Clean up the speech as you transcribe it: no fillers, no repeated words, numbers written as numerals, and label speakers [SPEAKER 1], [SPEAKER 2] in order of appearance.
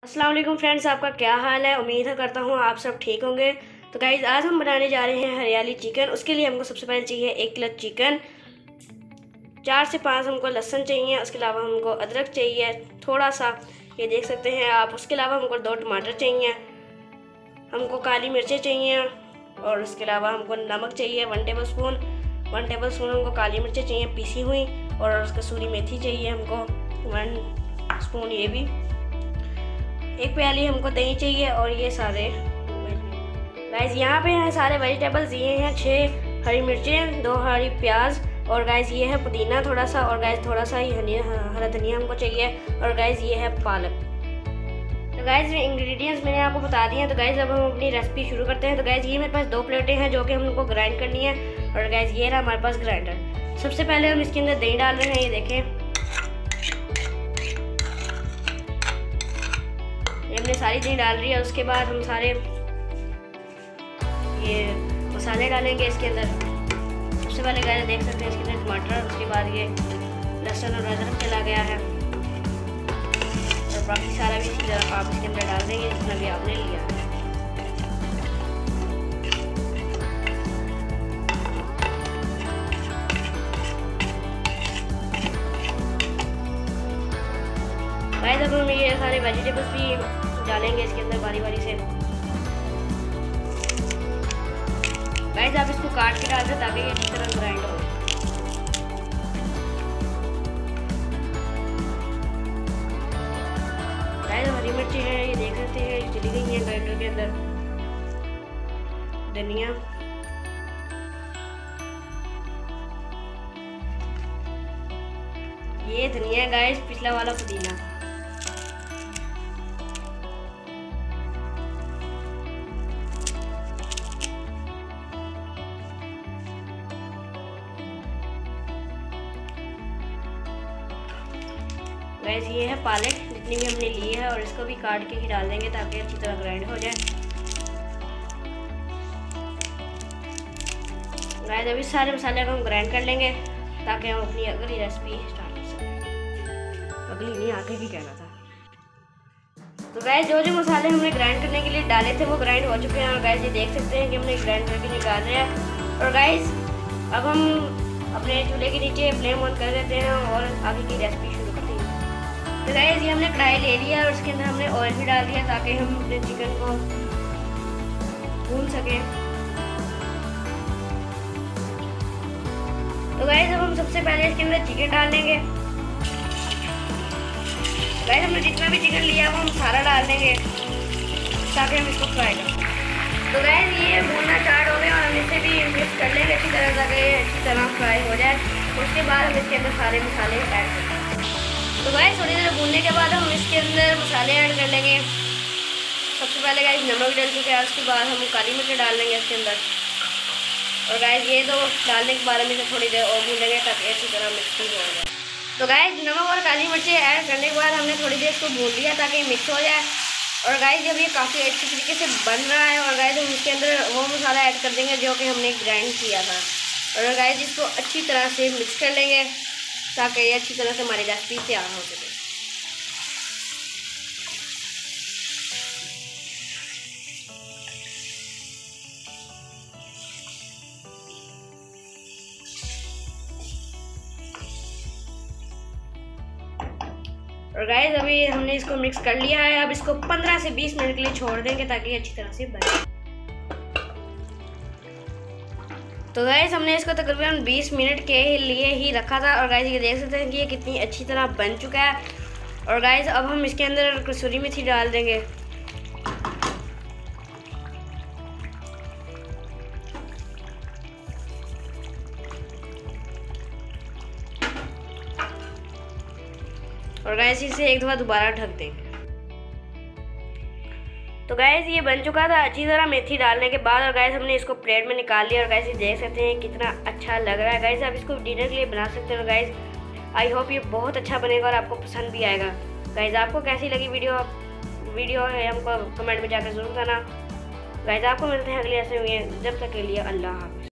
[SPEAKER 1] अस्सलाम वालेकुम फ्रेंड्स, आपका क्या हाल है। उम्मीद करता हूँ आप सब ठीक होंगे। तो गाइज़ आज हम बनाने जा रहे हैं हरियाली चिकन। उसके लिए हमको सबसे पहले चाहिए 1 किलो चिकन, 4 से 5 हमको लहसुन चाहिए। उसके अलावा हमको अदरक चाहिए थोड़ा सा, ये देख सकते हैं आप। उसके अलावा हमको 2 टमाटर चाहिए, हमको काली मिर्चें चाहिए और उसके अलावा हमको नमक चाहिए 1 टेबल स्पून। 1 टेबल स्पून हमको काली मिर्चें चाहिए पिसी हुई, और कसूरी मेथी चाहिए हमको 1 स्पून। ये भी 1 प्याली हमको दही चाहिए। और ये सारे गाइस यहाँ पे हैं सारे वेजिटेबल्स। ये हैं 6 हरी मिर्चें, 2 हरी प्याज, और गाइस ये है पुदीना थोड़ा सा, और गाइस थोड़ा सा ही हरा धनिया हमको चाहिए, और गाइस ये है पालक। तो गाइस इंग्रेडिएंट्स मैंने आपको बता दिए हैं। तो गाइस अब हम अपनी रेसिपी शुरू करते हैं। तो गाइस ये मेरे पास 2 प्लेटें हैं जो कि हमको ग्राइंड करनी है, और गाइस ये रहा हमारे पास ग्राइंडर। सबसे पहले हम इसके अंदर दही डाल रहे हैं। ये देखें, हमने सारी दही डाल रही है। उसके बाद हम सारे ये मसाले डालेंगे इसके अंदर। सबसे पहले गाइस देख सकते हैं इसके अंदर टमाटर, उसके बाद ये लहसुन और अदरक चला गया है, और बाकी सारा भी इसकी तरफ आप इसके अंदर डाल देंगे जितना भी आपने लिया है। गाइस अब हम ये सारे वेजिटेबल्स भी डालेंगे इसके अंदर बारी बारी से। गाइस आप इसको काट के डाल दें ताकि ये अच्छी तरह ग्राइंड हो। गाइस हरी मिर्ची है, ये देख सकते हैं चली गई है ग्राइंडर के अंदर। धनिया, ये धनिया गाइस, पिछला वाला पुदीना। गाइस ये है पालक, जितनी भी हमने ली है, और इसको भी काट के ही डाल देंगे ताकि अच्छी तरह ग्राइंड हो जाए। गाइस अभी सारे मसाले को हम ग्राइंड कर लेंगे ताकि हम अपनी अगली रेसिपी स्टार्ट कर सकें। अगली नहीं, आगे भी कहना था। तो गाइस जो मसाले हमने ग्राइंड करने के लिए डाले थे वो ग्राइंड हो चुके हैं, और गाइस ये देख सकते हैं कि हमने ग्राइंड करके निकाल रहे हैं। और गाइस अब हम अपने चूल्हे के नीचे फ्लेम ऑन कर देते हैं और आगे की रेसिपी शुरू करते हैं। तो गाइस ये हमने कढ़ाई ले लिया और उसके अंदर हमने ऑयल भी डाल दिया ताकि हम अपने चिकन को भून सकें। तो गाइस अब हम सबसे पहले इसके अंदर चिकन डाल देंगे। गाइस हमने जितना भी चिकन लिया वो हम सारा डाल देंगे ताकि हम इसको फ्राई करें। तो गाइस ये भूनना स्टार्ट हो गया और हम इसे भी मिक्स कर लेंगे अच्छी तरह ताकि ये अच्छी तरह फ्राई हो जाए। उसके बाद हम इसके अंदर सारे मसाले ऐड कर देंगे। तो गाइस थोड़ी देर भूनने के बाद हम इसके अंदर मसाले ऐड कर लेंगे। सबसे पहले गाइस नमक डाल चुके हैं, उसके बाद हम काली मिर्च डाल देंगे इसके अंदर। और गाइस ये तो डालने के बाद हम इसे थोड़ी देर और भूनेंगे ताकि अच्छी तरह मिक्स हो जाए। तो गाइस नमक और काली मिर्चें ऐड करने के बाद हमने थोड़ी देर इसको भून लिया ताकि मिक्स हो जाए। और गाइस जब ये काफ़ी अच्छी तरीके से बन रहा है, और गाइस हम इसके अंदर वो मसाला ऐड कर देंगे जो कि हमने ग्राइंड किया था। और गाइस इसको अच्छी तरह से मिक्स कर लेंगे ताकि ये अच्छी तरह से हमारी रेसिपी तैयार हो सके। और गाइस अभी हमने इसको मिक्स कर लिया है। अब इसको 15 से 20 मिनट के लिए छोड़ देंगे ताकि ये अच्छी तरह से बने। तो गाइस हमने इसको तकरीबन 20 मिनट के लिए ही रखा था, और गाइस ये देख सकते हैं कि ये कितनी अच्छी तरह बन चुका है। और गाइस अब हम इसके अंदर कसूरी मेथी डाल देंगे। और गाइस इसे एक दफ़ा दोबारा ढक देंगे। तो गाइस ये बन चुका था अच्छी तरह मेथी डालने के बाद। और गाइस हमने इसको प्लेट में निकाल लिया, और गाइस ये देख सकते हैं कितना अच्छा लग रहा है। गाइस आप इसको डिनर के लिए बना सकते हैं। गाइस आई होप ये बहुत अच्छा बनेगा और आपको पसंद भी आएगा। गाइस आपको कैसी लगी वीडियो है हमको कमेंट में जाकर जरूर बताना। गाइस आपको मिलते हैं अगले ऐसे हुए, जब तक के लिए अल्लाह हाफ़िज़।